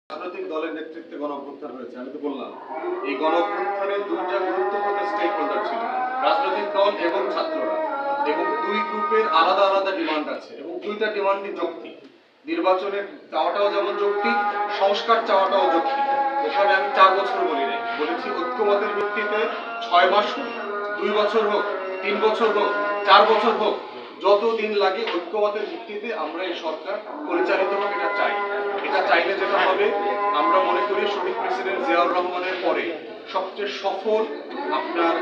রাজনৈতিক দলের নেতৃত্বে গণঅভ্যুত্থান হয়েছে। আমি তো বললাম এই গণঅভ্যুত্থানে দুইটা গুরুত্বপূর্ণ স্টেক হোল্ডার ছিল, রাজনৈতিক দল এবং ছাত্ররা, এবং দুই গ্রুপের আলাদা আলাদা ডিমান্ড আছে এবং দুইটা ডিমান্ডই যৌক্তিক। নির্বাচনের চাওয়াটাও যেমন যৌক্তিক, সংস্কার চাওয়াটাও যৌক্তিক। ওখানে আমি 4 বছর বলি নাই, বলেছি ঐক্যমতের ভিত্তিতে 6 মাস হোক, 2 বছর হোক, 3 বছর হোক, 4 বছর হোক, যতদিন লাগে ঐক্যমতের ভিত্তিতে আমরা এই সরকার পরিচালিত হোক এটা চাই। এটা চাইলে যেটা হবে, আমরা মনে করি শহীদ প্রেসিডেন্ট জিয়াউর রহমানের পরে সবচেয়ে সফল, আপনার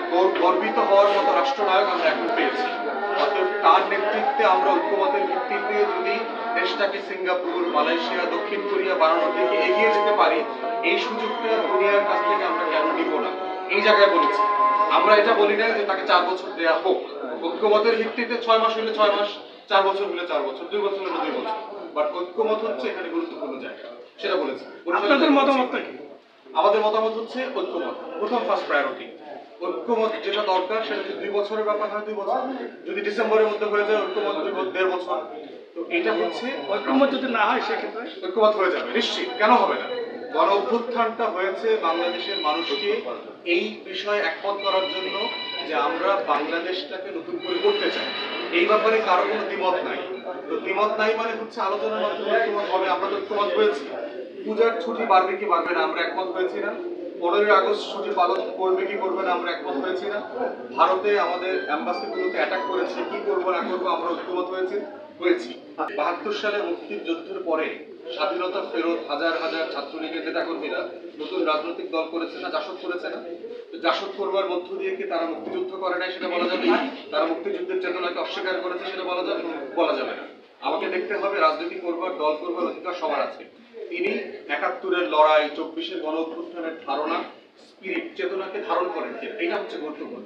গর্বিত হওয়ার মতো রাষ্ট্রনায়ক আমরা এখন পেয়েছি। অতএব তার নেতৃত্বে আমরা ঐক্যমতের ভিত্তিতে যদি দেশটাকে সিঙ্গাপুর, মালয়েশিয়া, দক্ষিণ কোরিয়া বানানোর দিকে এগিয়ে যেতে পারি, এই সুযোগটা দুনিয়ার কাছ থেকে আমরা কেন নিব না, এই জায়গায় বলেছি। আমরা এটা বলি না যে তাকে 4 বছর দেওয়া হোক, ঐক্যমতের ভিত্তিতে 6 মাস হলে 6 মাস, 4 বছর হলে 4 বছর, 2 বছর হলে 2 বছর, বাট ঐক্যমত হচ্ছে এখানে গুরুত্বপূর্ণ জায়গা, সেটা বলেছি। আপনাদের মতামতটা কি? আমাদের মতামত হচ্ছে ঐক্যমত প্রথম ফার্স্ট প্রায়োরিটি। ঐক্যমত যেটা দরকার সেটা যদি 2 বছরের ব্যাপার হয় 2 বছর, যদি ডিসেম্বরের মধ্যে হয়ে যায় ঐক্যমত 1.5 বছর। তো এটা হচ্ছে ঐক্যমত যদি না হয় সেক্ষেত্রে ঐক্যমত হয়ে যাবে নিশ্চিত, কেন হবে না। গণ অভ্যুত্থানটা হয়েছে বাংলাদেশের মানুষকে এই বিষয়ে একমত করার জন্য যে আমরা বাংলাদেশটাকে নতুন করে করতে চাই। এই ব্যাপারে কারো কোনো দ্বিমত নাই। তো দ্বিমত নাই মানে হচ্ছে আলোচনার মাধ্যমে ঐক্যমত হবে। আমরা তো ঐক্যমত হয়েছি। পূজার ছুটি বাড়বে কি বাড়বে না আমরা একমত হয়েছি না? 15ই আগস্ট ছুটি পালন করবে কি করবে না আমরা একমত হয়েছি না? ভারতে আমাদের অ্যাম্বাসিগুলোতে অ্যাটাক করেছে, কি করবো না করবো আমরা ঐক্যমত হয়েছি। 72 সালে মুক্তিযুদ্ধের পরে স্বাধীনতা ফেরত হাজার হাজার ছাত্রলীগের নেতাকর্মীরা নতুন রাজনৈতিক দল করেছে না, জাসদ করেছে না? জাসদ করবার মধ্য দিয়ে কি তারা মুক্তিযুদ্ধ করে নাই সেটা বলা যাবে? তারা মুক্তিযুদ্ধের চেতনাকে অস্বীকার করেছে সেটা বলা যাবে? বলা যাবে না। আমাকে দেখতে হবে রাজনীতি করবার, দল করবার অধিকার সবার আছে। তিনি 71-এর লড়াই, 24-এর গণ অভ্যুত্থানের ধারণা, স্পিরিট, চেতনাকে ধারণ করেন কিনা, এটা হচ্ছে গুরুত্বপূর্ণ।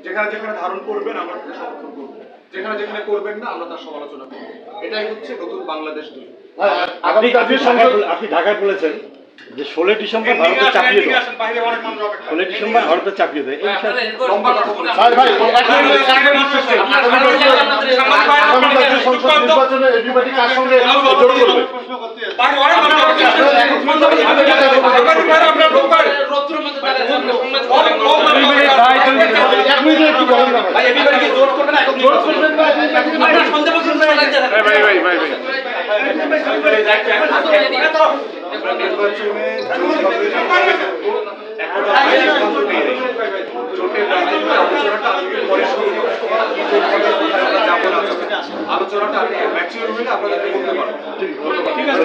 যেখানে যেখানে ধারণ করবেন আমরা তাকে সমর্থন করবো, যেখানে যেখানে করবেন না আমরা তার সমালোচনা করবো। এটাই হচ্ছে নতুন বাংলাদেশ দুই। আপনি ঢাকায় বলেছেন যে 16 ডিসেম্বর ভারতে চাপিয়ে দেয়, 16 ডিসেম্বর ভারতে চাপিয়ে দেয়। আলোচনাটা ম্যাচিউর হলে আপনাদেরকে বলতে পারবো। ঠিক আছে।